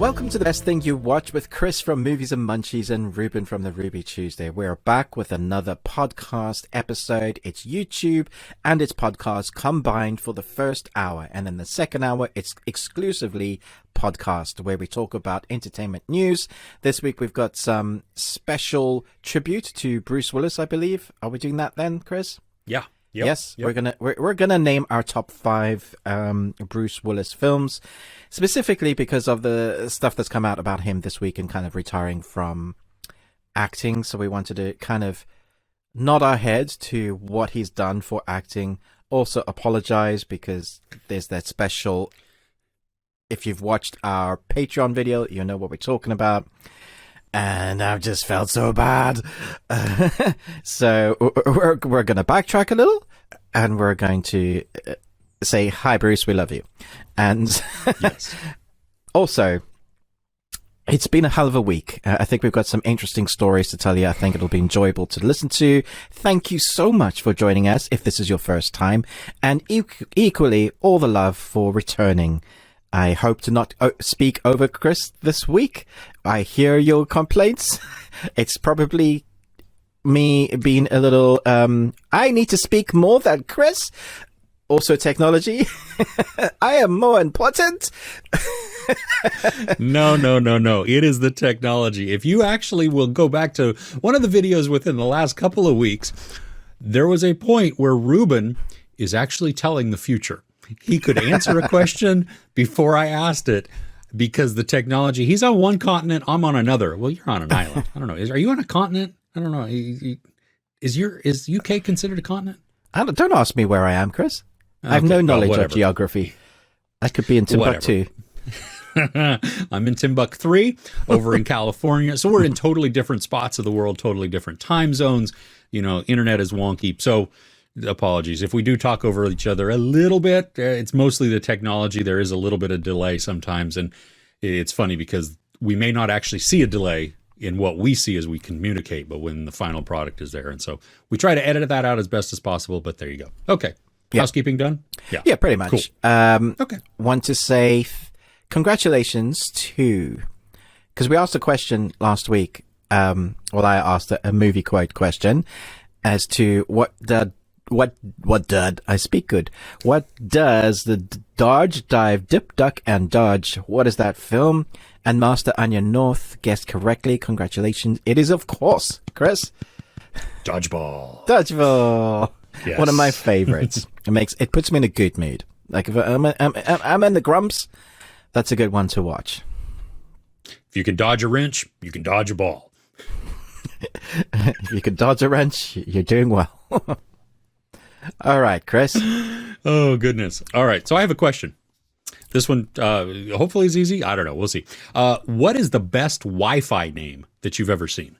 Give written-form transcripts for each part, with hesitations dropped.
Welcome to the best thing you watch with Chris from Movies and Munchies and Ruben from the Ruby Tuesday. We're back with another podcast episode. It's YouTube and it's podcast combined for the first hour. And then the second hour, it's exclusively podcast where we talk about entertainment news. This week, we've got some special tribute to Bruce Willis, I believe. Are we doing that then, Chris? Yeah. Yep, yes, yep. we're gonna name our top 5 Bruce Willis films, specifically because of the stuff that's come out about him this week and kind of retiring from acting. So we wanted to kind of nod our heads to what he's done for acting. Also apologize because there's that special. If you've watched our Patreon video, you know what we're talking about. And I've just felt so bad. So we're going to backtrack a little and we're going to say, hi, Bruce, we love you. And yes. Also, it's been a hell of a week. I think we've got some interesting stories to tell you. I think it'll be enjoyable to listen to. Thank you so much for joining us if this is your first time. And equally, all the love for returning. I hope to not speak over Chris this week. I hear your complaints. It's probably me being a little, I need to speak more than Chris. Also technology. I am more important. No. It is the technology. If you actually will go back to one of the videos within the last couple of weeks, there was a point where Ruben is actually telling the future. He could answer a question before I asked it because the technology, he's on one continent, I'm on another. Well, you're on an island. I don't know. Are you on a continent? I don't know. Is UK considered a continent? Don't ask me where I am, Chris. Okay, I have no knowledge of geography. I could be in Timbuktu. I'm in Timbuktu 3 over in California. So we're in totally different spots of the world, totally different time zones. You know, internet is wonky. So apologies. If we do talk over each other a little bit, it's mostly the technology. There is a little bit of delay sometimes. And it's funny because we may not actually see a delay in what we see as we communicate, but when the final product is there. And so we try to edit that out as best as possible, but there you go. Okay. Yeah. Housekeeping done? Yeah, pretty much. Cool. Okay. Want to say congratulations to, because we asked a question last week. I asked a movie quote question as to what I speak good. What does the dodge, dive, dip, duck, and dodge? What is that film? And Master Onion North guessed correctly. Congratulations. It is, of course, Chris. Dodgeball. Dodgeball. Yes. One of my favorites. It puts me in a good mood. Like if I'm in the grumps, that's a good one to watch. If you can dodge a wrench, you can dodge a ball. If you can dodge a wrench, you're doing well. All right, Chris. Oh, goodness. All right. So I have a question. This one hopefully is easy. I don't know. We'll see. What is the best Wi-Fi name that you've ever seen?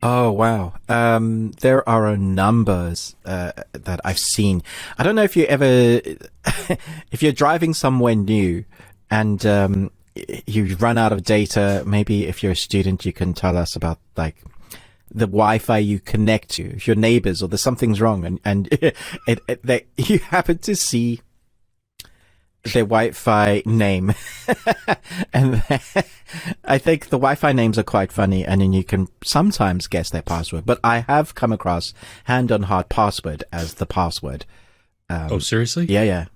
Oh, wow. There are numbers that I've seen. I don't know if you ever, if you're driving somewhere new and you run out of data, maybe if you're a student, you can tell us about like the Wi-Fi you connect to, if your neighbors or there's something's wrong and you happen to see their Wi-Fi name. And I think the Wi-Fi names are quite funny and then you can sometimes guess their password, but I have come across hand on heart password as the password. Oh, seriously? Yeah.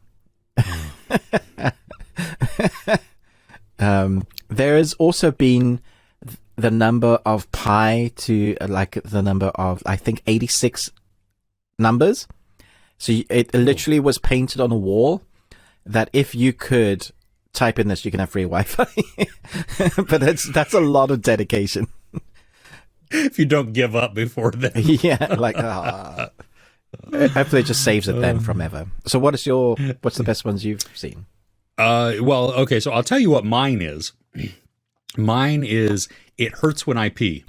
There has also been the number of pi to like the number of, I think, 86 numbers. So it literally was painted on a wall that if you could type in this, you can have free Wi-Fi. But that's a lot of dedication. If you don't give up before then. Yeah, like, hopefully it just saves it then from ever. So what's the best ones you've seen? Well, okay, so I'll tell you what mine is. Mine is, it hurts when I pee.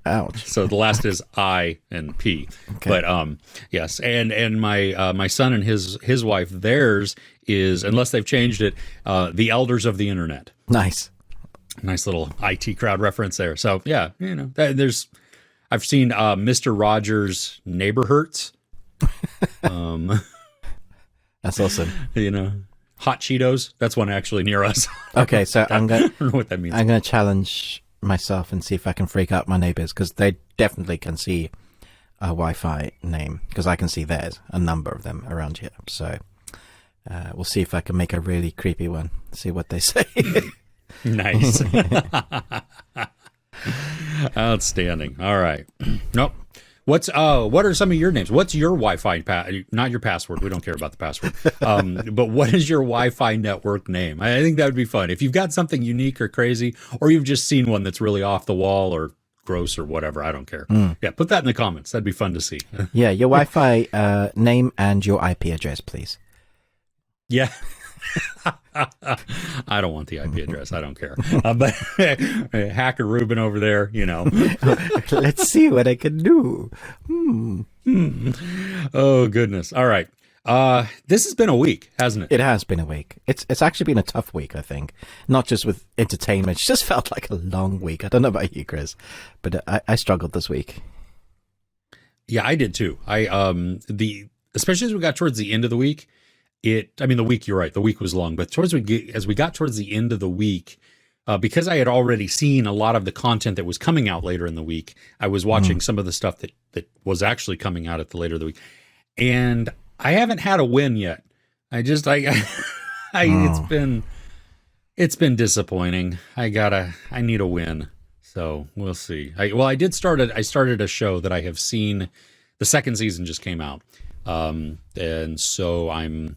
Ouch. So the last is I and P. Okay. But yes, and my son and his wife, theirs is, unless they've changed it, the Elders of the Internet. Nice little IT crowd reference there. So yeah, you know, I've seen Mr. Rogers' Neighbor Hurts. That's awesome. You know. Hot Cheetos. That's one actually near us. Okay, so I don't know what that means. I'm gonna challenge myself and see if I can freak out my neighbors, because they definitely can see a Wi-Fi name, because I can see theirs, a number of them around here. So we'll see if I can make a really creepy one. See what they say. Nice. Outstanding. All right. Nope. What are some of your names? What's your Wi-Fi not your password. We don't care about the password. But what is your Wi-Fi network name? I think that would be fun. If you've got something unique or crazy, or you've just seen one that's really off the wall or gross or whatever, I don't care. Yeah, put that in the comments. That'd be fun to see. Yeah, your Wi-Fi name and your IP address, please. Yeah. I don't want the IP address. I don't care. But hacker Ruben over there, Let's see what I can do. Oh, goodness. All right. This has been a week, hasn't it? It has been a week. It's actually been a tough week, I think. Not just with entertainment. It just felt like a long week. I don't know about you, Chris, but I struggled this week. Yeah, I did too. Especially as we got towards the end of the week, the week, you're right, the week was long, but as we got towards the end of the week, because I had already seen a lot of the content that was coming out later in the week, I was watching some of the stuff that was actually coming out at the later of the week. And I haven't had a win yet. It's been disappointing. I need a win. So we'll see. I started a show that I have seen. The second season just came out. And so I'm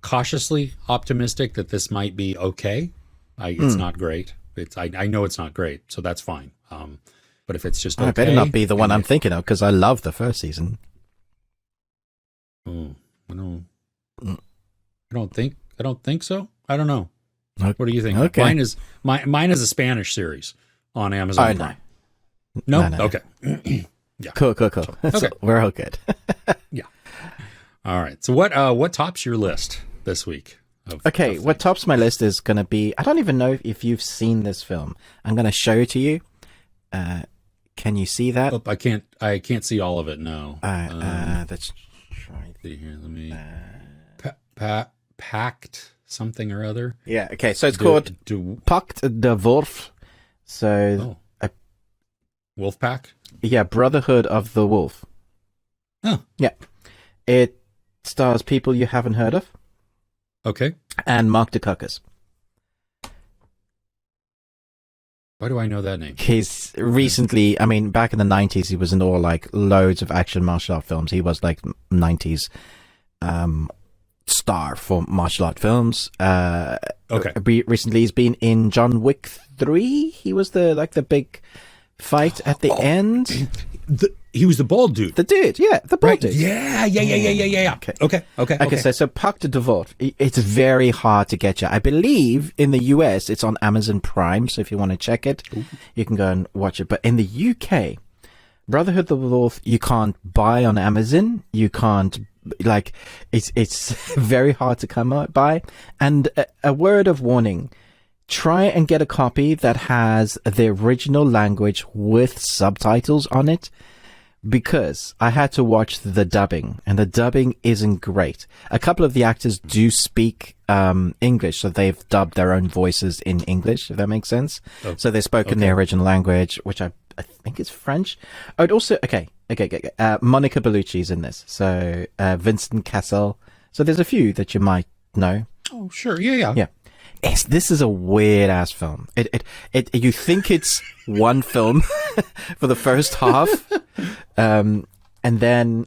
cautiously optimistic that this might be okay. It's not great. I know it's not great, so that's fine. But if it's just okay, I better not be the one I'm thinking of, because I love the first season. Oh, I don't think so. I don't know. Okay. What do you think? Okay. Mine is a Spanish series on Amazon Prime. No. Okay. Yeah. Cool. Okay. So we're all good. Yeah. All right. So what tops your list this week? What tops my list is going to be, I don't even know if you've seen this film. I'm going to show it to you. Can you see that? Oh, I can't see all of it. No. Let's try. See here. Let me. Pakt something or other. Yeah. Okay. So it's called Pakt de Wolfe. So. Wolf Pack. Yeah. Brotherhood of the Wolf. Oh. Yeah. It stars people you haven't heard of. Okay. And Mark Dacascos. Why do I know that name? He's recently, back in the 90s, he was in all loads of action martial art films. He was 90s star for martial art films. Okay. Recently, he's been in John Wick 3. He was the big fight at the end. He was the bald dude. The dude, yeah, the bald dude. Yeah. Okay. So Pakt de Wolfe, it's very hard to get you. I believe in the US, it's on Amazon Prime, so if you want to check it, you can go and watch it. But in the UK, Brotherhood of the Wolf, you can't buy on Amazon. You can't, it's very hard to come by. And a word of warning, try and get a copy that has the original language with subtitles on it, because I had to watch the dubbing, and the dubbing isn't great. A couple of the actors do speak English, so they've dubbed their own voices in English, if that makes sense. Oh, so they spoke in their original language, which I think is French. Oh, it also, Monica Bellucci's in this, so Vincent Cassel. So there's a few that you might know. Oh, sure. Yeah. This is a weird ass film. You think it's one film for the first half, and then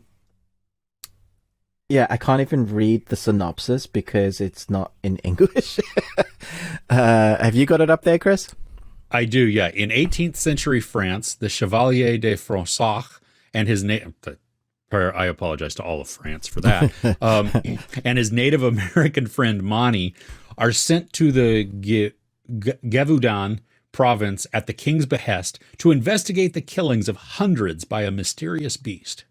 I can't even read the synopsis because it's not in English. Have you got it up there, Chris? I do. Yeah, in 18th century France, the Chevalier de Fronsac and his name. I apologize to all of France for that. And his Native American friend Mani are sent to the Gévaudan province at the king's behest to investigate the killings of hundreds by a mysterious beast.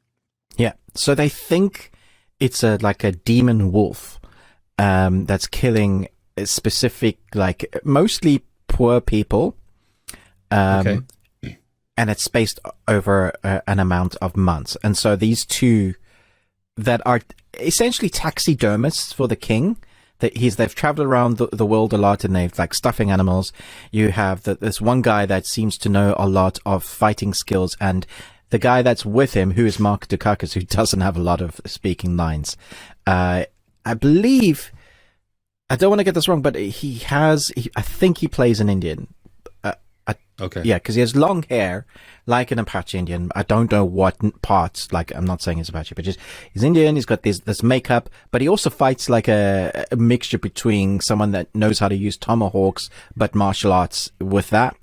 Yeah, so they think it's a demon wolf that's killing specific, mostly poor people. And it's spaced over an amount of months. And so these two that are essentially taxidermists for the king, They've traveled around the world a lot, and they've like stuffing animals. You have this one guy that seems to know a lot of fighting skills, and the guy that's with him, who is Mark Dukakis, who doesn't have a lot of speaking lines. I believe, I don't want to get this wrong, but I think he plays an Indian. Okay. Yeah, because he has long hair, like an Apache Indian. I don't know what parts, like, I'm not saying he's Apache, but he's Indian, he's got this makeup, but he also fights like a mixture between someone that knows how to use tomahawks, but martial arts with that.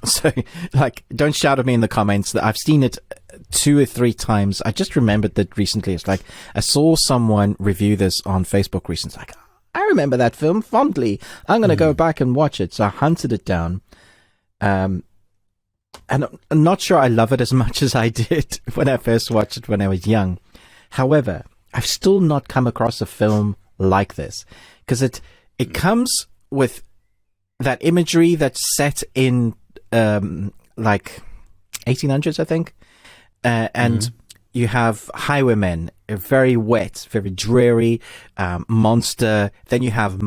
So, like, don't shout at me in the comments that I've seen it 2 or 3 times. I just remembered that recently. It's like, I saw someone review this on Facebook recently. It's like, I remember that film fondly. I'm going to go back and watch it. So I hunted it down. And I'm not sure I love it as much as I did when I first watched it when I was young. However, I've still not come across a film like this, because it comes with that imagery that's set in like 1800s, I think, and you have highwaymen, very wet, very dreary, monster. Then you have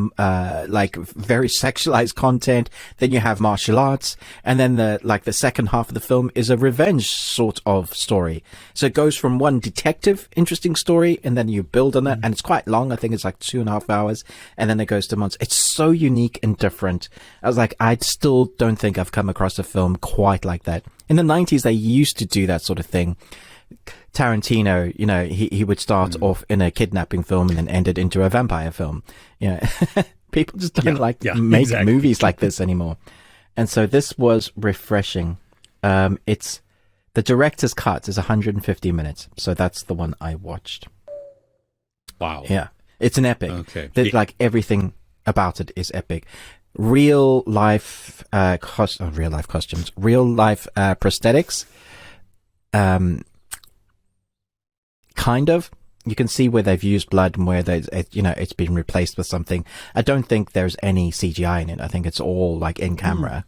like very sexualized content. Then you have martial arts, and then the second half of the film is a revenge sort of story. So it goes from one detective interesting story, and then you build on that, and it's quite long. I think it's like 2.5 hours, and then it goes to months. It's so unique and different. I was like, I still don't think I've come across a film quite like that. In the 90s, they used to do that sort of thing. Tarantino, you know, he would start off in a kidnapping film and then end it into a vampire film. You know, people just don't make movies like this anymore. And so this was refreshing. It's the director's cut is 150 minutes. So that's the one I watched. Wow. Yeah. It's an epic. Okay. Like everything about it is epic. Real life, costumes, real life, prosthetics. Kind of. You can see where they've used blood and where it's been replaced with something. I don't think there's any CGI in it. I think it's all like in camera.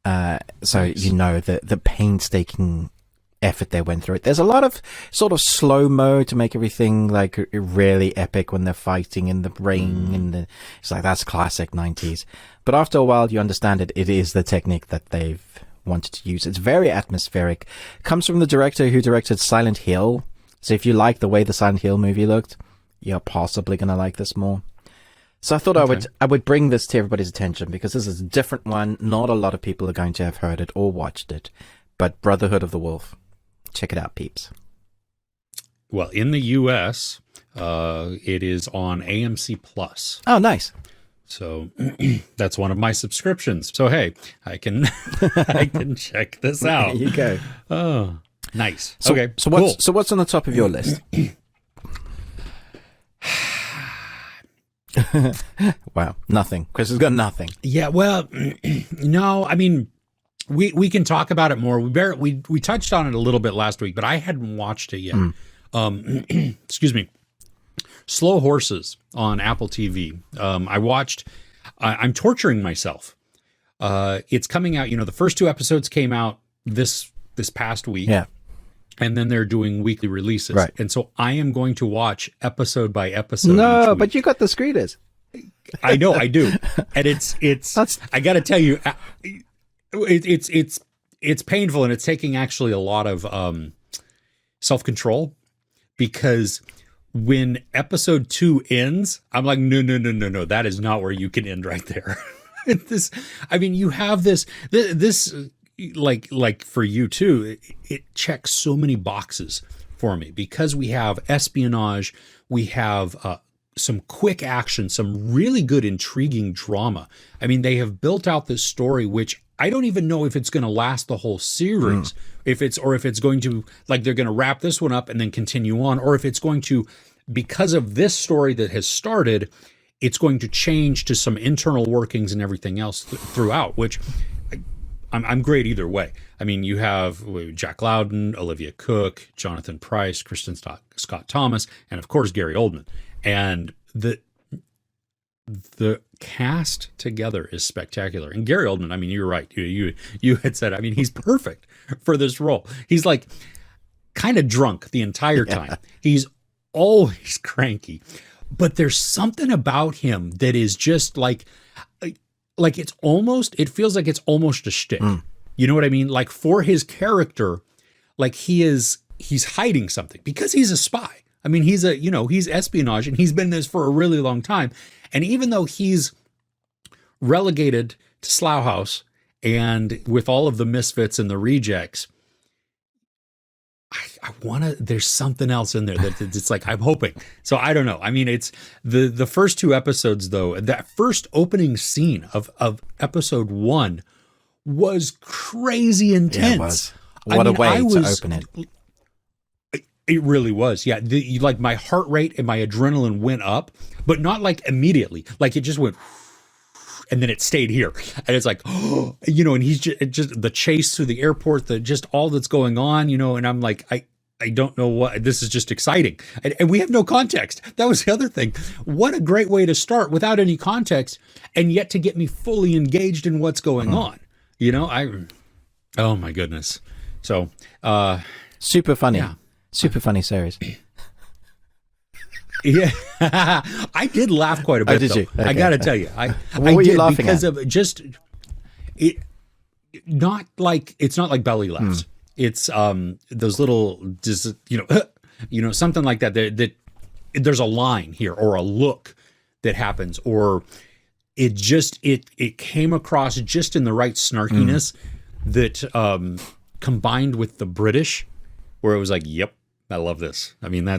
So nice. You know the painstaking effort they went through it. There's a lot of sort of slow-mo to make everything like really epic when they're fighting in the rain and it's like that's classic 90s. But after a while you understand it is the technique that they've wanted to use. It's very atmospheric. Comes from the director who directed Silent Hill. So if you like the way the Silent Hill movie looked, you're possibly going to like this more. So I thought I would bring this to everybody's attention because this is a different one. Not a lot of people are going to have heard it or watched it. But Brotherhood of the Wolf. Check it out, peeps. Well, in the U.S., it is on AMC Plus. Oh, nice. So that's one of my subscriptions. So, hey, I can I can check this out. There you go. Oh, nice. So, okay. So what's on the top of your list? Wow, nothing. Chris has got nothing. Yeah, well, no, I mean, we can talk about it more. We touched on it a little bit last week, but I hadn't watched it yet. Excuse me. Slow Horses on Apple TV. I watched. I'm torturing myself. It's coming out. You know, the first 2 episodes came out this past week. Yeah. And then they're doing weekly releases. Right. And so I am going to watch episode by episode. No, but you got the screeners. I know, I do. And it's I got to tell you, it's painful, and it's taking actually a lot of self-control, because when episode 2 ends, I'm like, no, that is not where you can end right there. You have this like for you too, it checks so many boxes for me, because we have espionage, we have some quick action, some really good intriguing drama. I mean, they have built out this story, which I don't even know if it's going to last the whole series, if it's going to, like, they're going to wrap this one up and then continue on, or if it's going to, because of this story that has started, it's going to change to some internal workings and everything else throughout, which I'm great either way. I mean, you have Jack Loudon, Olivia Cooke, Jonathan Pryce, Kristen Scott Thomas, and of course Gary Oldman. And the cast together is spectacular. And Gary Oldman, I mean, you're right. You had said, I mean, he's perfect for this role. He's like kind of drunk the entire time. He's always cranky, but there's something about him that is just like it feels like it's almost a shtick. You know what I mean? Like for his character, like he's hiding something because he's a spy. I mean, he's espionage, and he's been this for a really long time. And even though he's relegated to Slough House and with all of the misfits and the rejects, there's something else in there that it's like, I'm hoping. So I don't know. I mean, it's the first 2 episodes though, that first opening scene of episode 1 was crazy intense. Yeah, it was. What a way to open it. It really was. Yeah. Like my heart rate and my adrenaline went up, but not like immediately. Like it just went, and then it stayed here. And it's like, and he's just the chase through the airport, just all that's going on, and I'm like, I don't know what, this is just exciting. And we have no context. That was the other thing. What a great way to start without any context, and yet to get me fully engaged in what's going on. Oh my goodness. So, super funny. Yeah. Super funny series. Yeah, I did laugh quite a bit. Oh, did you? Okay. I got to tell you, what were you laughing because at? Of just it. It's not like belly laughs. It's those little something like that. That there's a line here or a look that happens, or it came across just in the right snarkiness that combined with the British, where it was like, yep. I love this. I mean, I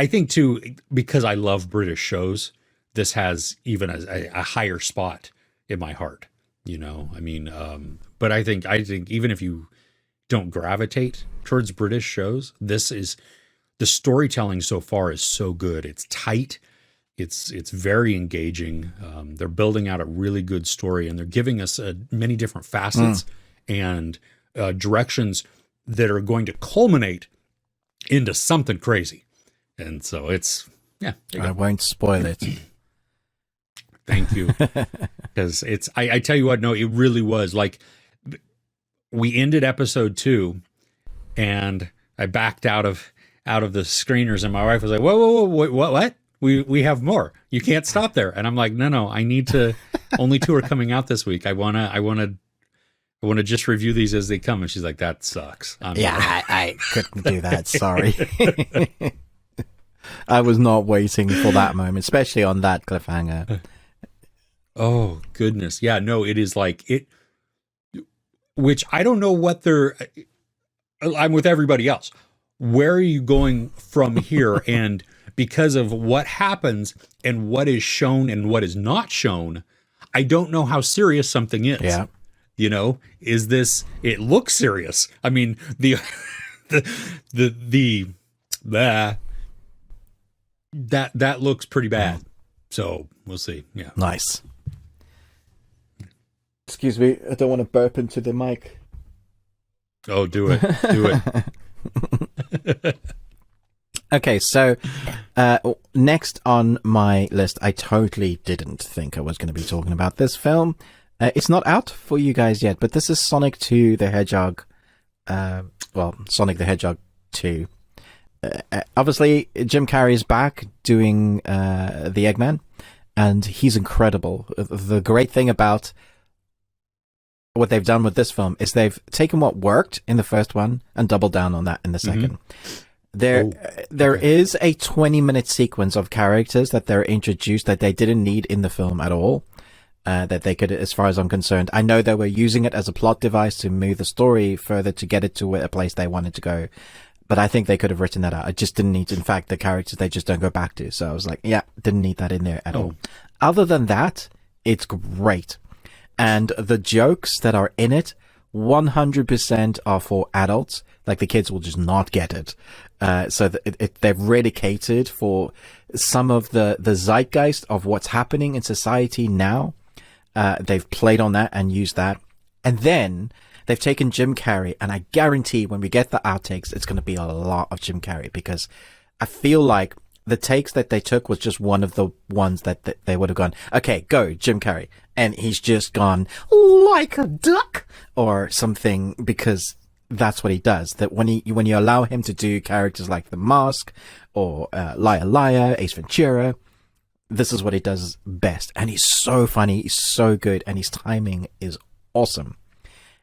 think too, because I love British shows, this has even a higher spot in my heart, I mean, but I think even if you don't gravitate towards British shows, the storytelling so far is so good. It's tight. It's very engaging. They're building out a really good story, and they're giving us many different facets and directions that are going to culminate into something crazy. And so I won't spoil it. Thank you. Because I tell you what, no, it really was like, we ended episode 2 and I backed out of the screeners, and my wife was like, whoa, what? We have more. You can't stop there. And I'm like, no, I need to, only 2 are coming out this week. I want to just review these as they come. And she's like, that sucks. I couldn't do that. Sorry. I was not waiting for that moment, especially on that cliffhanger. Oh, goodness. Yeah, no, it is like it, which I don't know what I'm with everybody else. Where are you going from here? And because of what happens and what is shown and what is not shown, I don't know how serious something is. Yeah. Is this, it looks serious. I mean, that looks pretty bad. So we'll see. Yeah. Nice. Excuse me. I don't want to burp into the mic. Oh, do it. Do it. Okay. So, next on my list, I totally didn't think I was going to be talking about this film. It's not out for you guys yet, but this is Sonic 2 the Hedgehog. Sonic the Hedgehog 2. Obviously, Jim Carrey's back doing the Eggman, and he's incredible. The great thing about what they've done with this film is they've taken what worked in the first one and doubled down on that in the second. There is a 20-minute sequence of characters that they're introduced that they didn't need in the film at all. That they could, as far as I'm concerned, I know they were using it as a plot device to move the story further to get it to a place they wanted to go. But I think they could have written that out. I just didn't need, in fact, the characters they just don't go back to. So I was like, yeah, didn't need that in there at all. Other than that, it's great. And the jokes that are in it, 100% are for adults. Like the kids will just not get it. So they've really catered for some of the zeitgeist of what's happening in society now. They've played on that and used that. And then they've taken Jim Carrey, and I guarantee when we get the outtakes, it's going to be a lot of Jim Carrey, because I feel like the takes that they took was just one of the ones that they would have gone, okay, go, Jim Carrey. And he's just gone, like a duck, or something, because that's what he does. That when you allow him to do characters like The Mask or Liar Liar, Ace Ventura, this is what he does best. And he's so funny, he's so good, and his timing is awesome.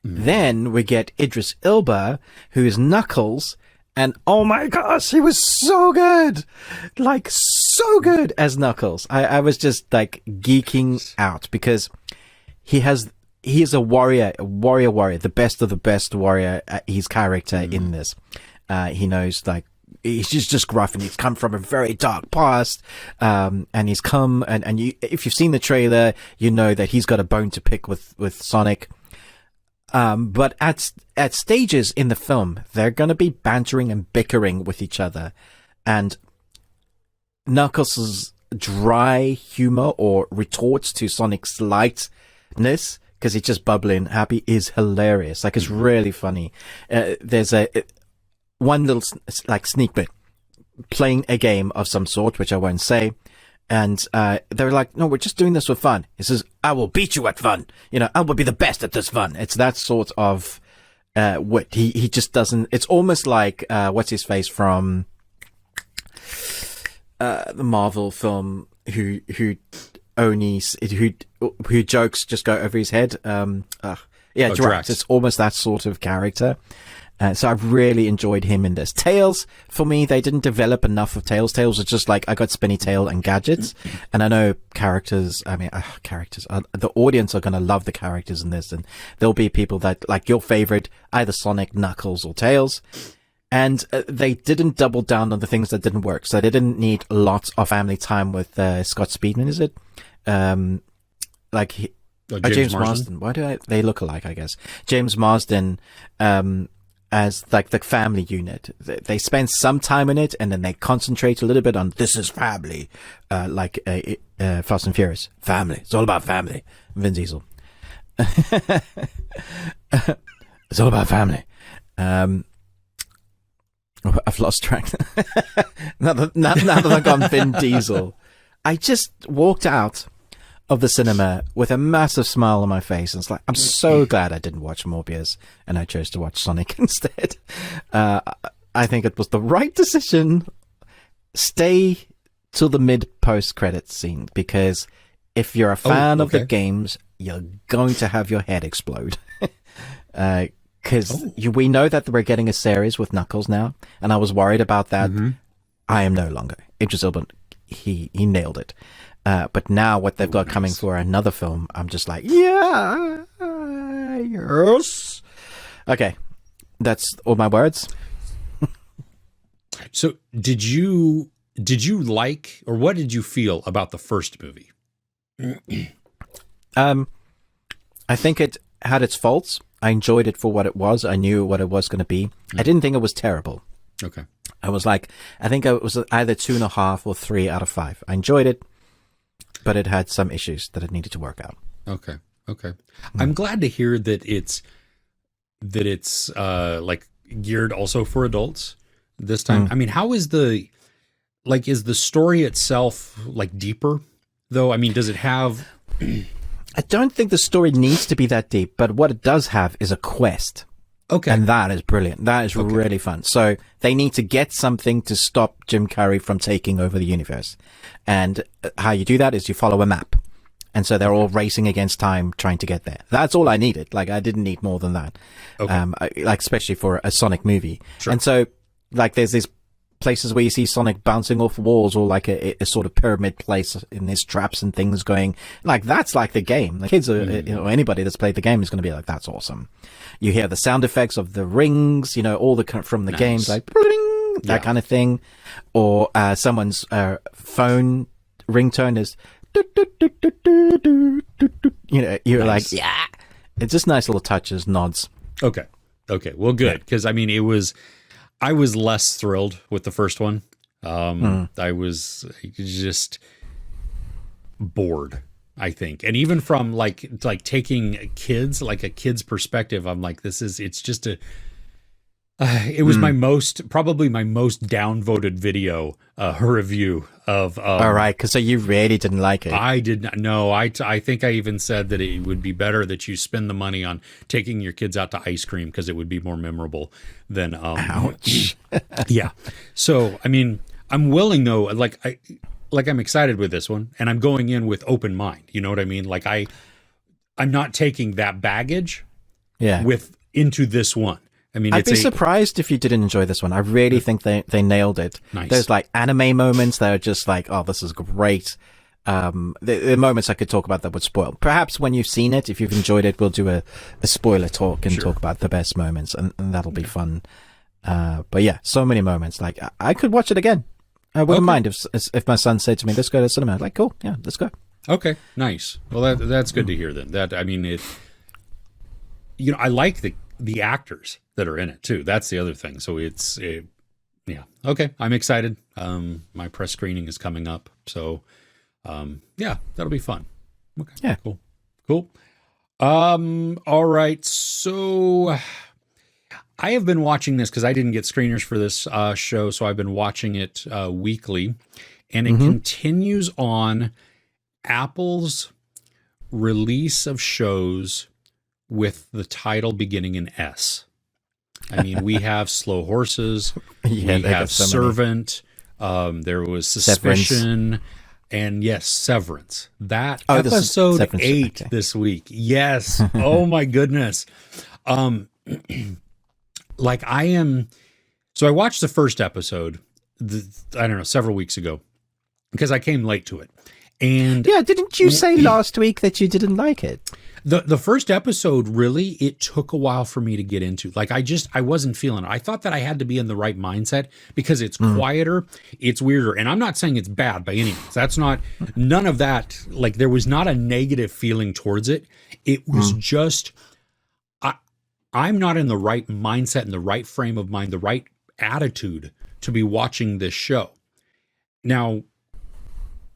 Then we get Idris Elba, who is Knuckles, and oh my gosh, he was so good! Like, so good as Knuckles. I was just, like, geeking out, because he is a warrior, the best of the best warrior, his character in this. He knows, like, he's just gruff, and he's come from a very dark past, and he's come, and if you've seen the trailer, you know that he's got a bone to pick with Sonic. But at stages in the film, they're going to be bantering and bickering with each other. And Knuckles' dry humor or retorts to Sonic's lightness, because he's just bubbling happy, is hilarious. Like, it's really funny. There's one little like sneak bit, playing a game of some sort, which I won't say. And they're like, no, we're just doing this for fun. He says, I will beat you at fun. You know, I will be the best at this fun. It's that sort of wit. He just doesn't. It's almost like what's his face from the Marvel film, who jokes just go over his head. Drax. It's almost that sort of character. So I've really enjoyed him in this. Tails, for me, they didn't develop enough of Tails. Tails was just like, I got Spinny Tail and gadgets. And I know the audience are going to love the characters in this. And there'll be people that, like your favorite, either Sonic, Knuckles, or Tails. And they didn't double down on the things that didn't work. So they didn't need lots of family time with Scott Speedman, is it? James Marsden. Why do they look alike, I guess? James Marsden, as like the family unit. They spend some time in it, and then they concentrate a little bit on this is family, like Fast and Furious. Family. It's all about family. Vin Diesel. It's all about family. I've lost track. now that I've gone Vin Diesel, I just walked out of the cinema with a massive smile on my face, and it's like, I'm so glad I didn't watch Morbius and I chose to watch Sonic instead. I think it was the right decision. Stay till the mid-post credits scene, because if you're a fan of the games, you're going to have your head explode. Because we know that we're getting a series with Knuckles now, and I was worried about that. I am no longer. Idris Elba, he nailed it. But now what they've got coming for another film, I'm just like, yeah, yes. Okay, that's all my words. So did you like, or what did you feel about the first movie? I think it had its faults. I enjoyed it for what it was. I knew what it was going to be. I didn't think it was terrible. Okay. I was like, I think it was either 2.5 or 3 out of 5. I enjoyed it, but it had some issues that it needed to work out. Okay. I'm glad to hear that it's like geared also for adults this time. I mean, how is is the story itself like deeper though? I mean, does it have... I don't think the story needs to be that deep, but what it does have is a quest. Okay. And that is brilliant. That is really fun. So they need to get something to stop Jim Carrey from taking over the universe. And how you do that is you follow a map. And so they're all racing against time trying to get there. That's all I needed. Like, I didn't need more than that. Like, especially for a Sonic movie. Sure. And so, like, there's these places where you see Sonic bouncing off walls, or like a sort of pyramid place in these traps and things going. Like, that's like the game. The kids, anybody that's played the game is going to be like, that's awesome. You hear the sound effects of the rings, all from the games, like, bling, that kind of thing. Or someone's phone ringtone is, you're like, yeah. It's just nice little touches, nods. Okay. Well, good. Because, I mean, I was less thrilled with the first one. I was just bored, I think. And even from like taking kids, like a kid's perspective, I'm like, it's just It was probably my most downvoted video, review of. All right, because so you really didn't like it. I did not know. I think I even said that it would be better that you spend the money on taking your kids out to ice cream because it would be more memorable than. Ouch. Yeah. So I mean, I'm willing though. Like I'm excited with this one, and I'm going in with open mind. You know what I mean? Like I'm not taking that baggage. Yeah. Into this one. I mean, I'd be surprised if you didn't enjoy this one. I really think they nailed it. Nice. There's like anime moments that are just like, oh, this is great. The moments I could talk about that would spoil. Perhaps when you've seen it, if you've enjoyed it, we'll do a spoiler talk and talk about the best moments, and that'll be fun. But yeah, so many moments. Like I could watch it again. I wouldn't mind if my son said to me, "Let's go to the cinema." Like, cool, yeah, let's go. Okay, nice. Well, that's good to hear. Then I mean, I like the actors that are in it too. That's the other thing. So yeah. Okay, I'm excited. My press screening is coming up, so yeah, that'll be fun. Okay, yeah, cool. All right. So I have been watching this because I didn't get screeners for this show, so I've been watching it weekly, and it continues on Apple's release of shows with the title beginning in S. I mean, we have Slow Horses, we have Servant, there was Suspicion, and yes, Severance. That episode Severance, 8 this week. Yes. Oh my goodness. Like so I watched the first episode, I don't know, several weeks ago, because I came late to it. And yeah, didn't you say last week that you didn't like it? The first episode, really, it took a while for me to get into. Like, I wasn't feeling it. I thought that I had to be in the right mindset because it's quieter, it's weirder. And I'm not saying it's bad by any means. That's not, none of that. Like, there was not a negative feeling towards it. It was just, I'm not in the right mindset, in the right frame of mind, the right attitude to be watching this show. Now,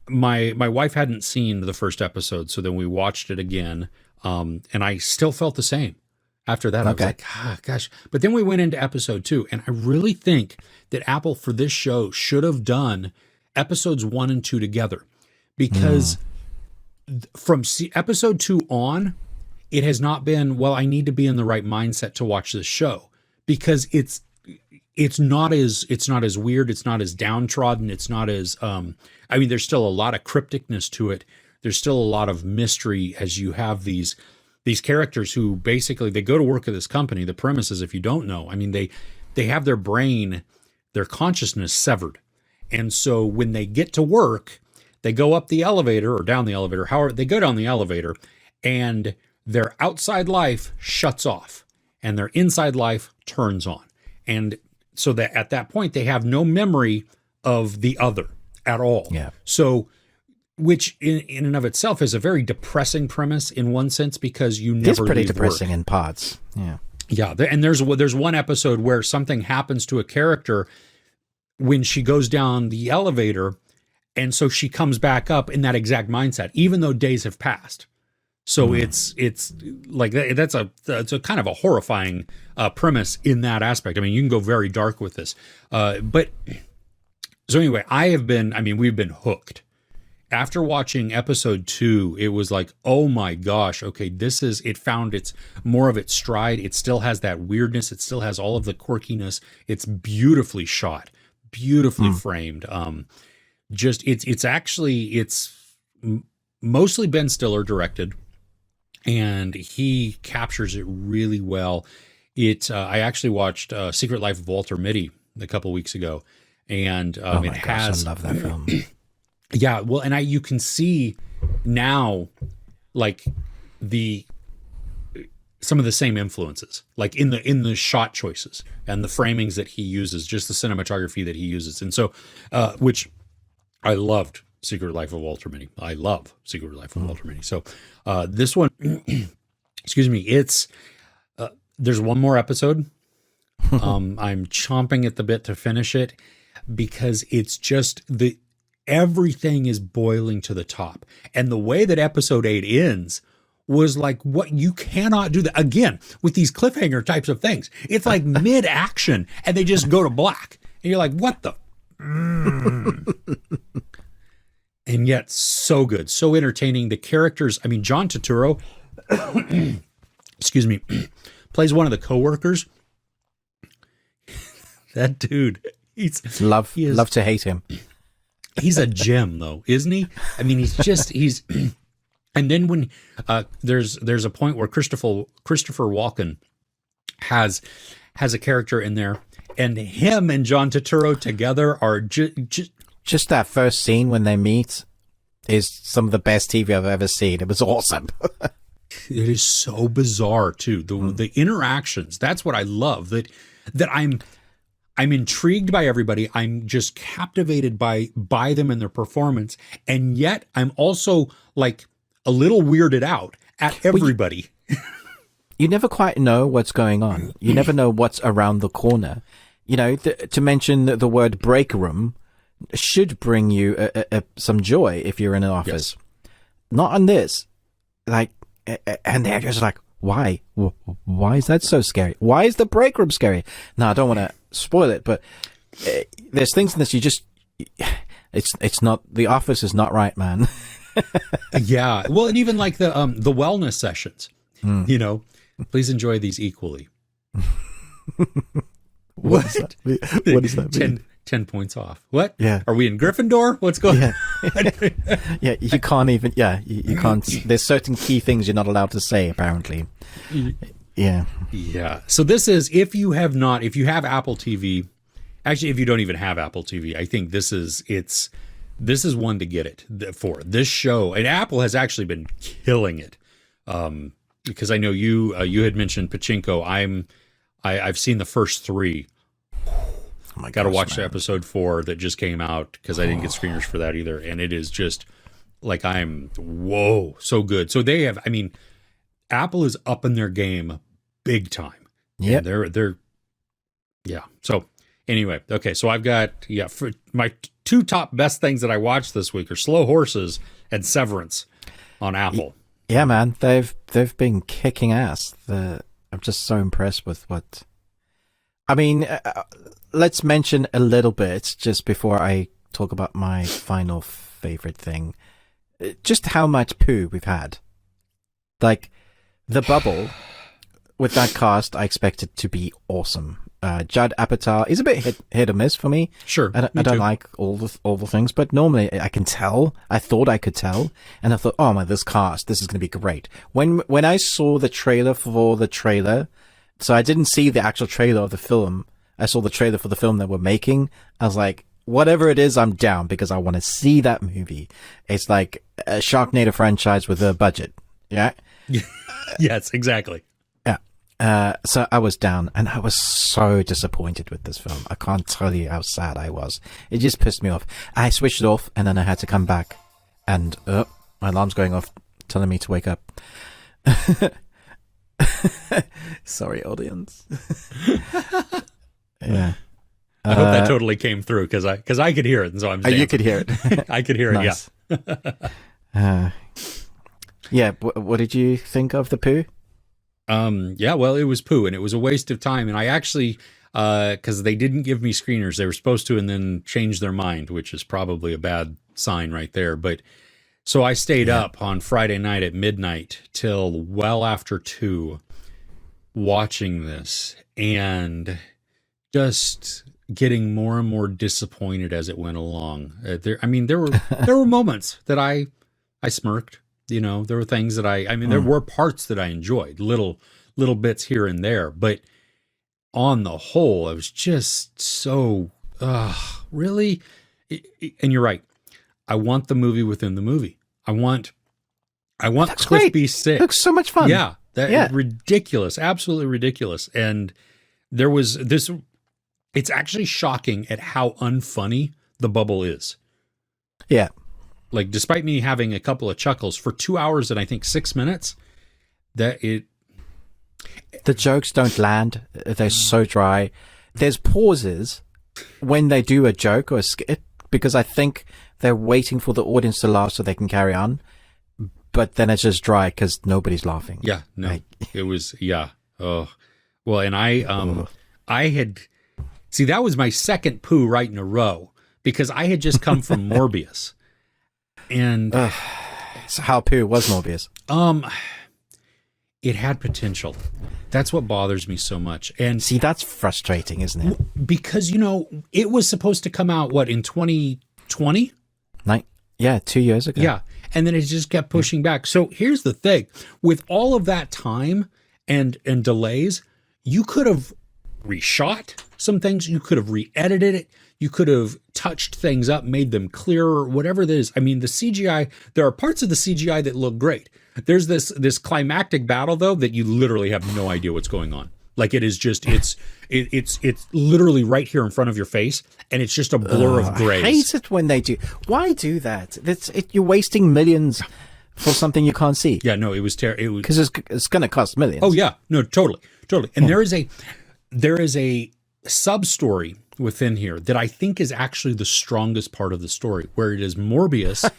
my wife hadn't seen the first episode, so then we watched it again. And I still felt the same after that. I was like, gosh. But then we went into episode 2, and I really think that Apple for this show should have done episodes 1 and 2 together, because from episode 2 on, it has not been, well, I need to be in the right mindset to watch this show, because it's not as weird. It's not as downtrodden. It's not as, I mean, there's still a lot of crypticness to it. There's still a lot of mystery as you have these characters who basically, they go to work at this company. The premise is, if you don't know, I mean, they have their brain, their consciousness severed. And so when they get to work, they go up the elevator or down the elevator, however, they go down the elevator, and their outside life shuts off and their inside life turns on. And so that at that point, they have no memory of the other at all. Yeah. So, which in and of itself is a very depressing premise in one sense, because you never leave work. It's pretty depressing in parts. Yeah. Yeah. And there's one episode where something happens to a character when she goes down the elevator. And so she comes back up in that exact mindset, even though days have passed. So it's like that's a kind of a horrifying premise in that aspect. I mean, you can go very dark with this, but so anyway, we've been hooked. After watching episode 2, it was like, oh my gosh, okay, it found its more of its stride. It still has that weirdness. It still has all of the quirkiness. It's beautifully shot, beautifully framed. It's mostly Ben Stiller directed, and he captures it really well. I actually watched Secret Life of Walter Mitty a couple weeks ago, and I love that film. Yeah, well, and you can see now, like some of the same influences, like in the shot choices and the framings that he uses, just the cinematography that he uses, and so which I loved. Secret Life of Walter Mitty. I love Secret Life of Walter Mitty. So this one, excuse me, it's there's one more episode. I'm chomping at the bit to finish it, because it's just everything is boiling to the top. And the way that episode 8 ends, was like, what, you cannot do that again with these cliffhanger types of things. It's like mid action and they just go to black and you're like, what the? And yet so good, so entertaining. The characters, I mean, John Turturro, excuse me, plays one of the coworkers. That dude, love to hate him. He's a gem though, isn't he? I mean, he's and then when there's a point where Christopher Walken has a character in there, and him and John Turturro together are just that first scene when they meet is some of the best TV I've ever seen. It was awesome. It is so bizarre too. The interactions. That's what I love. That I'm intrigued by everybody. I'm just captivated by them and their performance. And yet I'm also like a little weirded out at everybody. You never quite know what's going on. You never know what's around the corner. You know, to mention the word break room should bring you some joy if you're in an office. Yes. Not on this. Like, and they're just like, why? Why is that so scary? Why is the break room scary? Now, I don't want to spoil it, but there's things in this it's not, the office is not right, man. Yeah. Well, and even like the wellness sessions, you know, please enjoy these equally. What does that mean? 10 points off. What? Yeah. Are we in Gryffindor? What's going on? Yeah, you can't even, you can't, there's certain key things you're not allowed to say, apparently. Yeah. Yeah. So this is, if you have Apple TV, actually, if you don't even have Apple TV, I think this is one to get it for. This show, and Apple has actually been killing it. Because I know you had mentioned Pachinko. I've seen the first 3. Oh my Got to watch the episode 4 that just came out because I didn't get screeners for that either. And it is just like, whoa, so good. So they have, I mean, Apple is up in their game big time. Yeah. They're, yeah. So anyway, okay. So I've got, for my 2 top best things that I watched this week are Slow Horses and Severance on Apple. Yeah, man. They've been kicking ass. I'm just so impressed with what, I mean, let's mention a little bit just before I talk about my final favorite thing, just how much poo we've had. Like, The Bubble, with that cast, I expect it to be awesome. Judd Apatow is a bit hit or miss for me. Sure. I don't like all the things, but normally I can tell. I thought I could tell. And I thought, oh my, this cast, this is going to be great. When I saw the trailer for the trailer, so I didn't see the actual trailer of the film. I saw the trailer for the film that we're making. I was like, whatever it is, I'm down because I want to see that movie. It's like a Sharknado franchise with a budget. Yeah. Yes, exactly. Yeah. So I was down and I was so disappointed with this film. I can't tell you how sad I was. It just pissed me off. I switched it off and then I had to come back and my alarm's going off telling me to wake up. Sorry, audience. Yeah. I hope that totally came through because I could hear it, and so I'm. You could hear it. I could hear nice. it. Yeah. Yeah. What did you think of the poo? Yeah. Well, it was poo, and it was a waste of time. And I actually, because they didn't give me screeners, they were supposed to, and then change their mind, which is probably a bad sign right there. But so I stayed up on Friday night at midnight till well after 2, watching this and just getting more and more disappointed as it went along. There were moments that I smirked. You know, there were things that there were parts that I enjoyed, little bits here and there, but on the whole, I was just so really. And you're right. I want the movie within the movie. I want Cliff B6. Looks so much fun. Yeah, ridiculous, absolutely ridiculous. And there was this. It's actually shocking at how unfunny The Bubble is. Yeah. Like, despite me having a couple of chuckles for 2 hours and I think 6 minutes, the jokes don't land. They're so dry. There's pauses when they do a joke or a skit because I think they're waiting for the audience to laugh so they can carry on. but then it's just dry because nobody's laughing. Yeah, no, Like, it was, yeah. Oh, well, and I had, see, that was my second poo right in a row because I had just come from Morbius. And so how poo was Morbius? it had potential. That's what bothers me so much. And See, that's frustrating, isn't it? because, it was supposed to come out, what, in 2020? Yeah, 2 years ago. Yeah. And then it just kept pushing back. So here's the thing. With all of that time and delays, you could have reshot some things. You could have re-edited it. You could have touched things up, made them clearer, whatever it is. I mean, the CGI, there are parts of the CGI that look great. There's this climactic battle, though, that you literally have no idea what's going on. Like, it is just, it's literally right here in front of your face, and it's just a blur of grays. I hate it when they do. Why do that? You're wasting millions for something you can't see. Yeah, no, it was terrible. Because it's going to cost millions. Oh yeah, no, totally. And there is a sub story within here that I think is actually the strongest part of the story, where it is Morbius,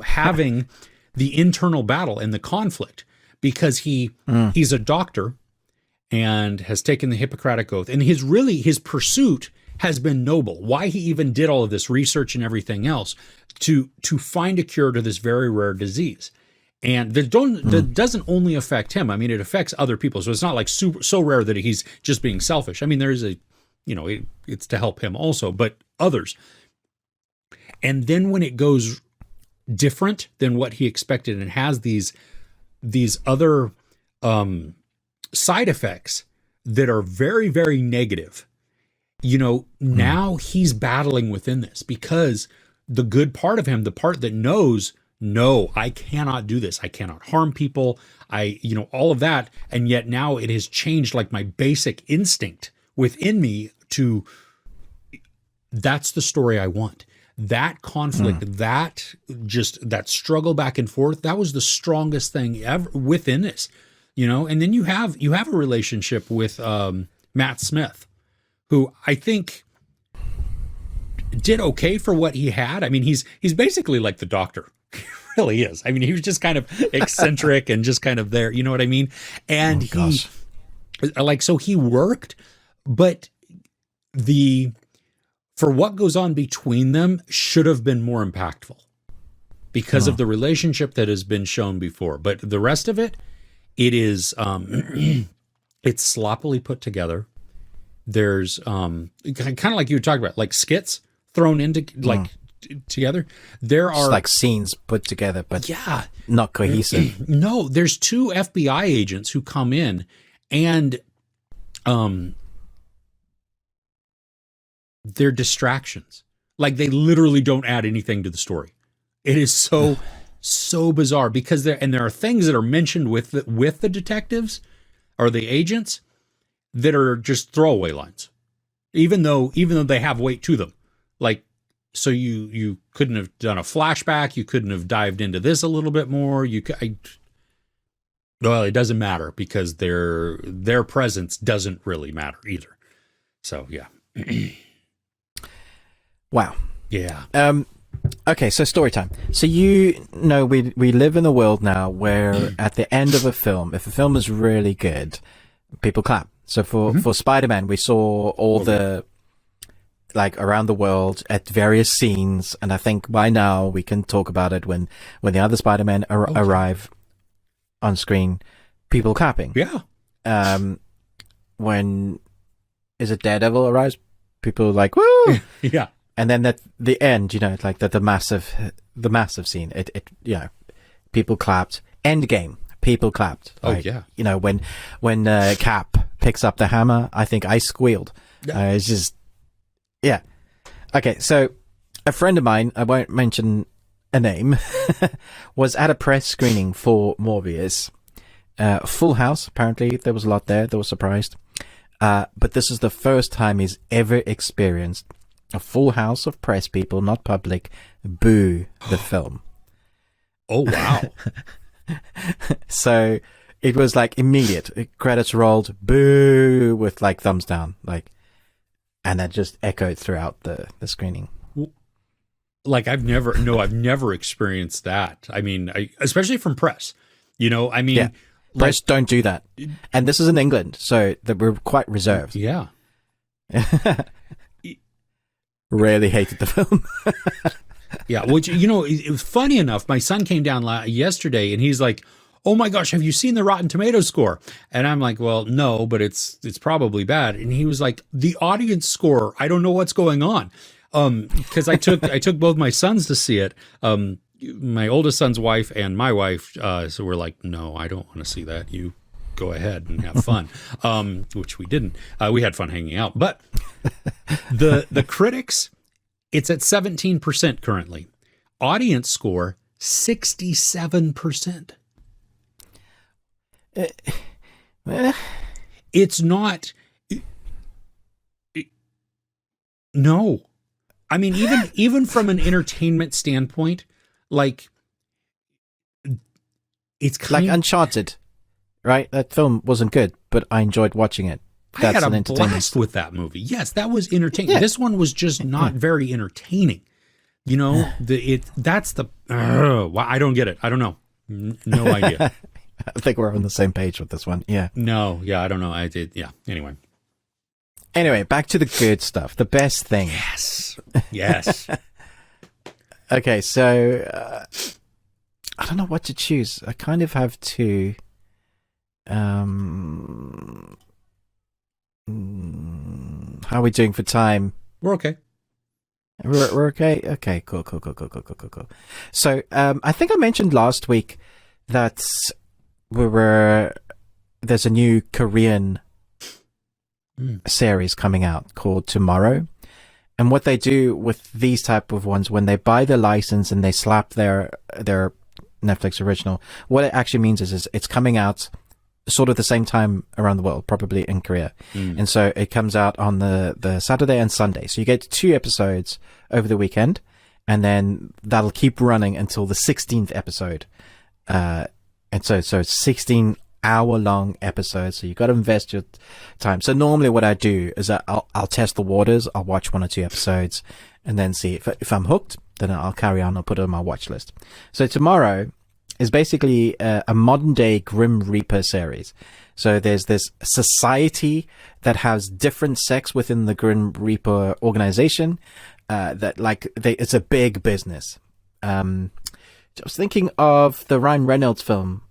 having the internal battle and the conflict because he's a doctor and has taken the Hippocratic Oath, and his pursuit has been noble. Why he even did all of this research and everything else to find a cure to this very rare disease. And that doesn't only affect him. I mean, it affects other people. So it's not like so rare that he's just being selfish. I mean, there is it's to help him also, but others. And then when it goes different than what he expected and has these other side effects that are very, very negative, now he's battling within this because the good part of him, the part that knows, no, I cannot do this. I cannot harm people. All of that. And yet now it has changed like my basic instinct within me that's the story I want. That conflict, that struggle back and forth, that was the strongest thing ever within this, and then you have a relationship with Matt Smith, who I think did okay for what he had. I mean, he's basically like the Doctor. He really is. I mean, he was just kind of eccentric and just kind of there, you know what I mean? And so he worked, but for what goes on between them should have been more impactful because of the relationship that has been shown before. But the rest of it is, it's sloppily put together. There's kind of like you were talking about, like skits thrown into together. There are like scenes put together, but not cohesive. No, there's two FBI agents who come in and they're distractions. Like, they literally don't add anything to the story. It is so bizarre because there are things that are mentioned with the detectives or the agents that are just throwaway lines, even though they have weight to them. Like, so you couldn't have done a flashback. You couldn't have dived into this a little bit more. Well, it doesn't matter because their presence doesn't really matter either. So yeah. Wow. Yeah. Okay, so story time. So we live in a world now where at the end of a film, if a film is really good, people clap. So for Spider-Man, we saw all the around the world at various scenes, and I think by now we can talk about it when the other Spider-Men arrive on screen, people clapping. Yeah. When is it Daredevil arrives, people are like, woo! Yeah. And then at the end, like the massive scene, it people clapped. Endgame, people clapped. Like, when Cap picks up the hammer, I think I squealed. Yeah. It's just, yeah. Okay, so a friend of mine, I won't mention a name, was at a press screening for Morbius. Full house, apparently. There was a lot there. They were surprised. But this is the first time he's ever experienced a full house of press people, not public, boo the film. Oh, wow. So it was like immediate. Credits rolled, boo, with like thumbs down. And that just echoed throughout the screening. like I've never experienced that. I mean, especially from press, I mean, Yeah. Press don't do that. And this is in England, so we're quite reserved. Yeah. Really hated the film. Yeah, which, it was funny enough. My son came down yesterday and he's like, "Oh my gosh, have you seen the Rotten Tomatoes score?" And I'm like, "Well, no, but it's probably bad." And he was like, "The audience score, I don't know what's going on." Because I took both my sons to see it. My oldest son's wife and my wife. So we're like, "No, I don't want to see that. You go ahead and have fun," which we didn't. We had fun hanging out, but the critics, it's at 17% currently. Audience score 67%. It's not. No, I mean even from an entertainment standpoint, like it's kind like Uncharted, right? That film wasn't good, but I enjoyed watching it. I had a blast with that movie. Yes, that was entertaining. Yeah. This one was just not very entertaining. That's the. I don't get it. I don't know. No idea. I think we're on the same page with this one. Yeah. No. Yeah. I don't know. I did. Yeah. Anyway, back to the good stuff. The best thing. Yes. Okay, so I don't know what to choose. I kind of have to. How are we doing for time? We're okay. We're okay? Okay, cool. So, I think I mentioned last week that there's a new Korean series coming out called Tomorrow. And what they do with these type of ones, when they buy the license and they slap their Netflix original, what it actually means is it's coming out sort of the same time around the world, probably in Korea. And so it comes out on the Saturday and Sunday. So you get 2 episodes over the weekend, and then that'll keep running until the 16th episode. And so it's 16-hour-long episodes. So you got to invest your time. So normally what I do is I'll test the waters. I'll watch 1 or 2 episodes and then see if I'm hooked, then I'll carry on. I'll put it on my watch list. So Tomorrow is basically a modern-day Grim Reaper series. So there's this society that has different sects within the Grim Reaper organization. It's a big business. I was thinking of the Ryan Reynolds film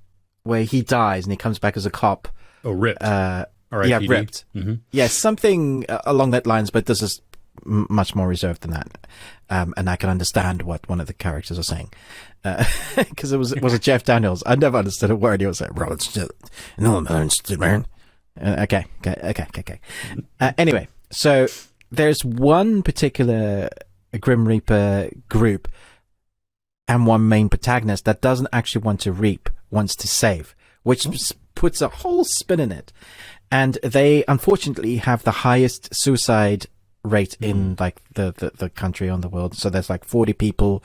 where he dies and he comes back as a cop. Oh, Ripped. Yeah, Ripped. Mm-hmm. Yeah, something along that lines, but this is much more reserved than that. And I can understand what one of the characters are saying. Because it was a Jeff Daniels. I never understood a word he was saying. Okay. Anyway, so there's one particular Grim Reaper group and one main protagonist that doesn't actually want to reap, wants to save, which puts a whole spin in it. And they unfortunately have the highest suicide rate in like the country on the world. So there's like 40 people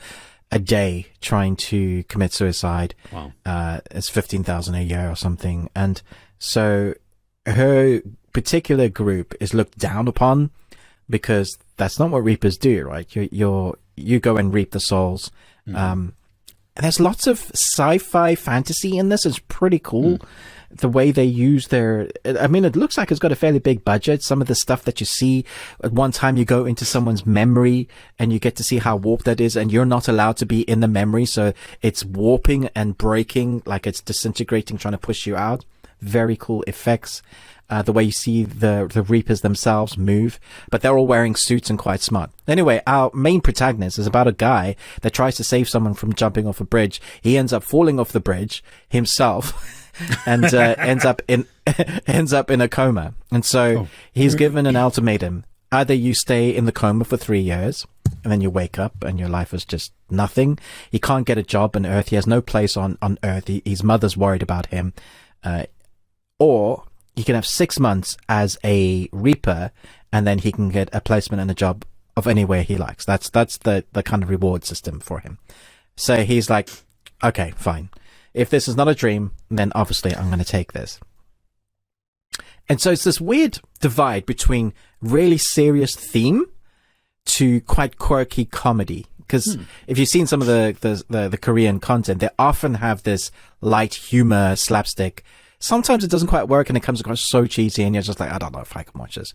a day trying to commit suicide. Wow. It's 15,000 a year or something. And so her particular group is looked down upon because that's not what reapers do, right? You go and reap the souls. And there's lots of sci-fi fantasy in this. It's pretty cool. The way they use it looks like it's got a fairly big budget. Some of the stuff that you see at one time, you go into someone's memory and you get to see how warped that is, and you're not allowed to be in the memory. So it's warping and breaking, like it's disintegrating, trying to push you out. Very cool effects. The way you see the Reapers themselves move, but they're all wearing suits and quite smart. Anyway, our main protagonist is about a guy that tries to save someone from jumping off a bridge. He ends up falling off the bridge himself. And ends up in a coma. And so he's given an ultimatum. Either you stay in the coma for 3 years and then you wake up and your life is just nothing. He can't get a job on Earth. He has no place on Earth. His mother's worried about him. Or he can have 6 months as a Reaper and then he can get a placement and a job of anywhere he likes. That's the kind of reward system for him. So he's like, okay, fine. If this is not a dream, then obviously I'm going to take this. And so it's this weird divide between really serious theme to quite quirky comedy. Because if you've seen some of the Korean content, they often have this light humor, slapstick. Sometimes it doesn't quite work and it comes across so cheesy and you're just like, I don't know if I can watch this.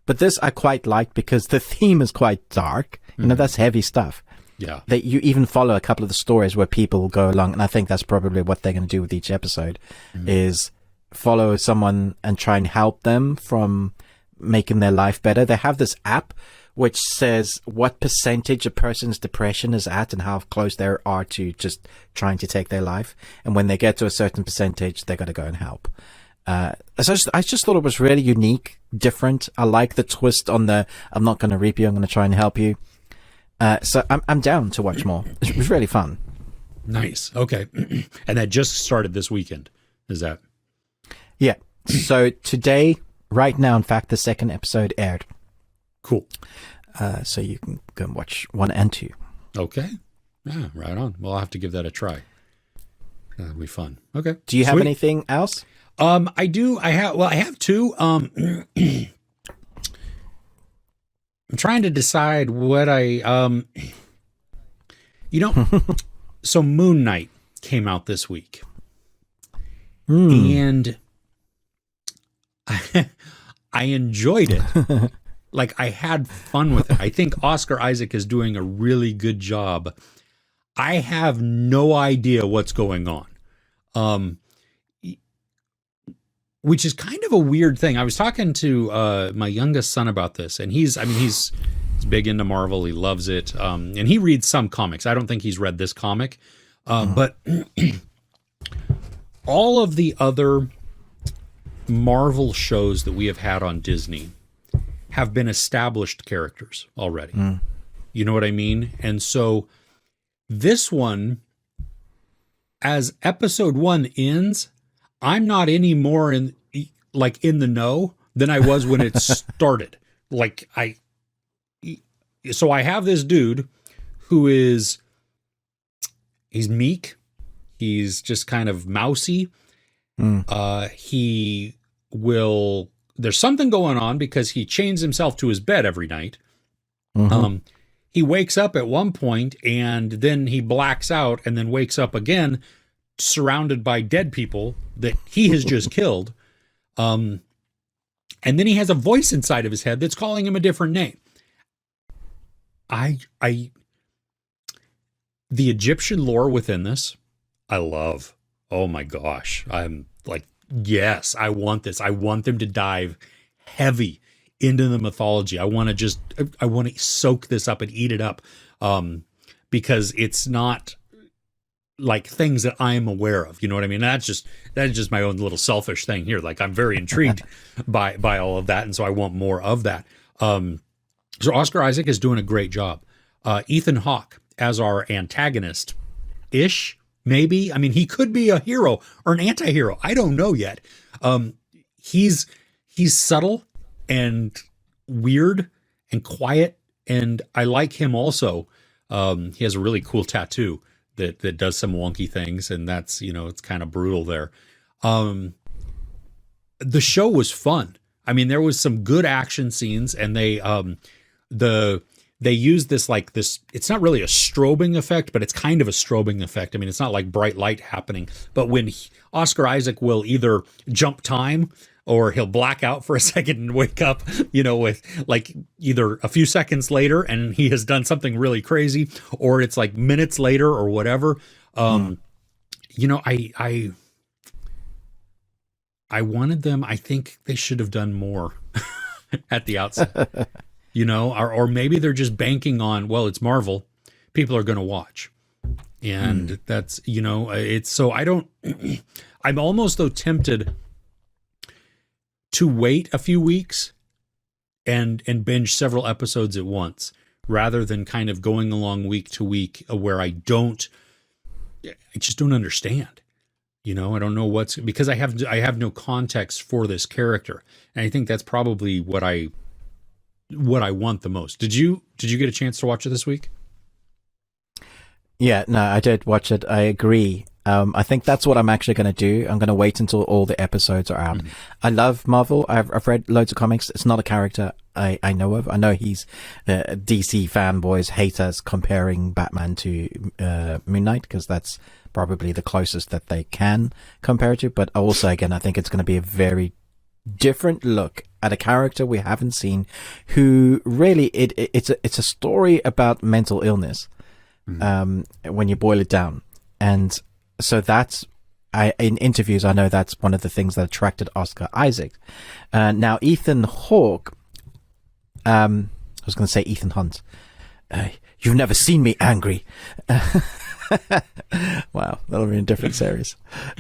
But this I quite like because the theme is quite dark. You know, that's heavy stuff. Yeah. That you even follow a couple of the stories where people go along, and I think that's probably what they're going to do with each episode, is follow someone and try and help them from making their life better. They have this app which says what percentage a person's depression is at and how close they are to just trying to take their life. And when they get to a certain percentage, they got to go and help. So I just thought it was really unique, different. I like the twist on the, I'm not going to reap you, I'm going to try and help you. So I'm down to watch more. It was really fun. Nice. Okay. And that just started this weekend. Is that? Yeah. So today, right now, in fact, the second episode aired. Cool. So you can go and watch 1 and 2. Okay. Yeah, right on. Well, I'll have to give that a try. That'll be fun. Okay. Do you have anything else? I do. I have two. I'm trying to decide what so Moonknight came out this week. And I enjoyed it. Like, I had fun with it. I think Oscar Isaac is doing a really good job. I have no idea what's going on. Which is kind of a weird thing. I was talking to my youngest son about this, and he's big into Marvel. He loves it, and he reads some comics. I don't think he's read this comic, but all of the other Marvel shows that we have had on Disney have been established characters already. You know what I mean? And so this one, as episode 1 ends, I'm not any more in the know than I was when it started. So I have this dude who he's meek. He's just kind of mousy. There's something going on because he chains himself to his bed every night. He wakes up at one point and then he blacks out and then wakes up again, surrounded by dead people that he has just killed. And then he has a voice inside of his head that's calling him a different name. The Egyptian lore within this, I love. Oh my gosh. I'm like, yes, I want this. I want them to dive heavy into the mythology. I want to soak this up and eat it up. Because it's not like things that I am aware of, you know what I mean? That's just my own little selfish thing here. Like, I'm very intrigued by all of that, and so I want more of that. So Oscar Isaac is doing a great job. Ethan Hawke as our antagonist-ish, maybe. I mean, he could be a hero or an anti-hero. I don't know yet. He's subtle and weird and quiet, and I like him also. He has a really cool tattoo that does some wonky things, and that's, it's kind of brutal there. The show was fun. I mean, there was some good action scenes, and they use this, it's not really a strobing effect, but it's kind of a strobing effect. I mean, it's not like bright light happening, but when Oscar Isaac will either jump time or he'll black out for a second and wake up, with like either a few seconds later and he has done something really crazy, or it's like minutes later or whatever. I wanted them. I think they should have done more at the outset, or maybe they're just banking on, well, it's Marvel, people are going to watch. And that's, it's so I don't, I'm almost though tempted to wait a few weeks and binge several episodes at once, rather than kind of going along week to week where I just don't understand. I don't know because I have no context for this character. And I think that's probably what I want the most. Did you get a chance to watch it this week? Yeah, no, I did watch it. I agree. I think that's what I'm actually going to do. I'm going to wait until all the episodes are out. I love Marvel. I've read loads of comics. It's not a character I know of. I know he's DC fanboys hate us comparing Batman to Moonknight, because that's probably the closest that they can compare it to. But also, again, I think it's going to be a very different look at a character we haven't seen, who really it's a story about mental illness, when you boil it down. And so in interviews, I know that's one of the things that attracted Oscar Isaac. Now Ethan Hawke, I was going to say Ethan Hunt. You've never seen me angry. Wow, that'll be a different series.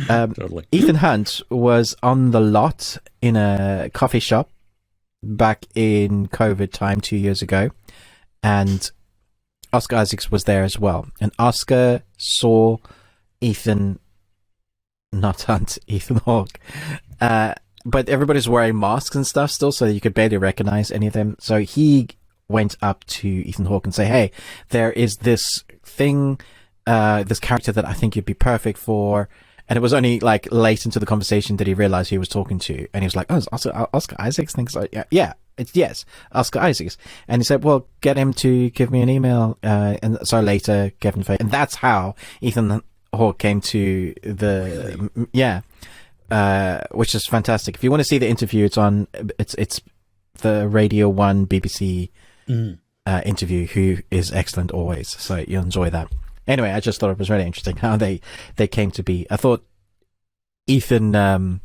Totally. Ethan Hunt was on the lot in a coffee shop back in COVID time 2 years ago, and Oscar Isaacs was there as well. And Oscar saw Ethan Hawke. But everybody's wearing masks and stuff still, so you could barely recognize any of them. So he went up to Ethan Hawke and say, hey, there is this thing, this character that I think you'd be perfect for. And it was only like late into the conversation that he realized he was talking to. And he was like, oh, it's Oscar Isaacs? Thinks like, yeah, yes, Oscar Isaacs. And he said, well, get him to give me an email. And so later, Kevin Feige. And that's how Ethan Hawke came to which is fantastic. If you want to see the interview, it's the Radio 1 BBC interview, who is excellent always. So you'll enjoy that. Anyway, I just thought it was really interesting how they came to be. I thought Ethan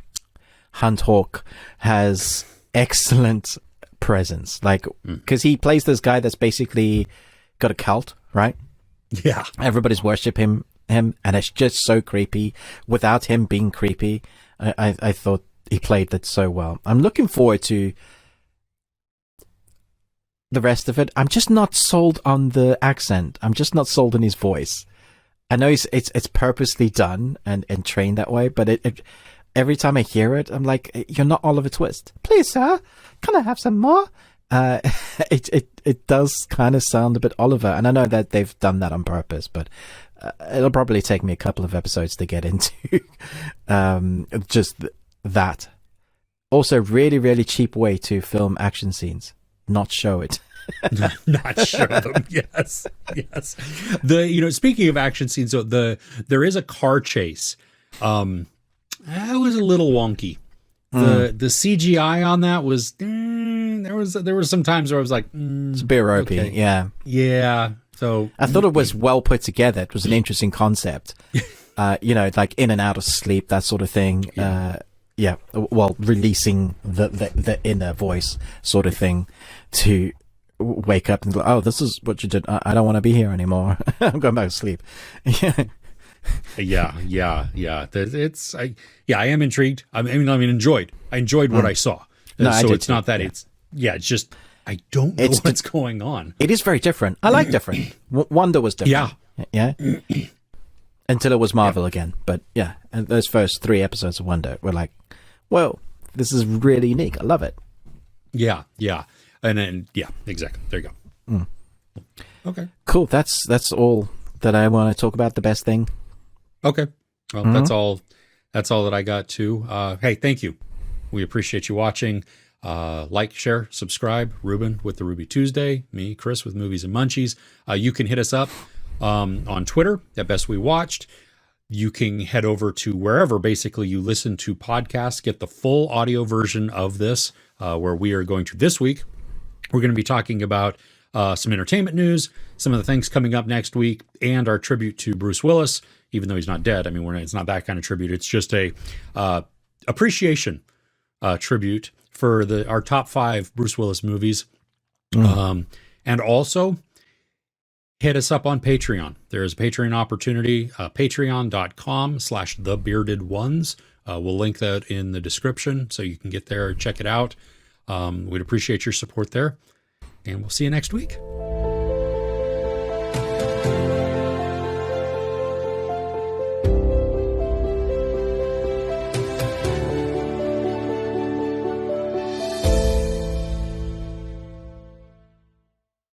Hunt Hawke has excellent presence, like, because he plays this guy that's basically got a cult, right? Yeah, everybody's worship him, and it's just so creepy without him being creepy. I thought he played that so well. I'm looking forward to the rest of it. I'm just not sold on the accent. I'm just not sold on his voice. I know it's purposely done and trained that way, but it every time I hear it, I'm like, you're not Oliver Twist. Please, sir, can I have some more? It does kind of sound a bit Oliver, and I know that they've done that on purpose, but it'll probably take me a couple of episodes to get into just that. Also, really, really cheap way to film action scenes. Not show it. Not show them. Yes. Speaking of action scenes, so there is a car chase. That was a little wonky. The CGI on that was there was some times where I was like, it's a bit ropey. Okay. Yeah. So I thought it was well put together. It was an interesting concept. Like in and out of sleep, that sort of thing. Well, releasing the inner voice sort of thing to wake up and go, oh, this is what you did. I don't want to be here anymore. I'm going back to sleep. Yeah. I am intrigued. I mean, enjoyed. I enjoyed what I saw. No, so it's too. not that it's just, I don't know what's going on. It is very different. I like different. Wonder was different. Yeah. Until it was Marvel again. But yeah, and those first 3 episodes of Wonder were like, whoa, this is really unique. I love it. Yeah. And then, exactly. There you go. Okay. Cool. That's all that I want to talk about. The best thing. Okay. Well, that's all that I got too. Hey, thank you. We appreciate you watching. Like, share, subscribe. Ruben with the Ruby Tuesday. Me, Chris with Movies and Munchies. You can hit us up on Twitter at Best We Watched. You can head over to wherever basically you listen to podcasts, get the full audio version of this, where we are going to this week. We're going to be talking about some entertainment news, some of the things coming up next week, and our tribute to Bruce Willis, even though he's not dead. I mean, it's not that kind of tribute. It's just a appreciation tribute for our top 5 Bruce Willis movies. And also hit us up on Patreon. There is a Patreon opportunity, patreon.com/thebeardedones. We'll link that in the description so you can get there and check it out. We'd appreciate your support there, and we'll see you next week.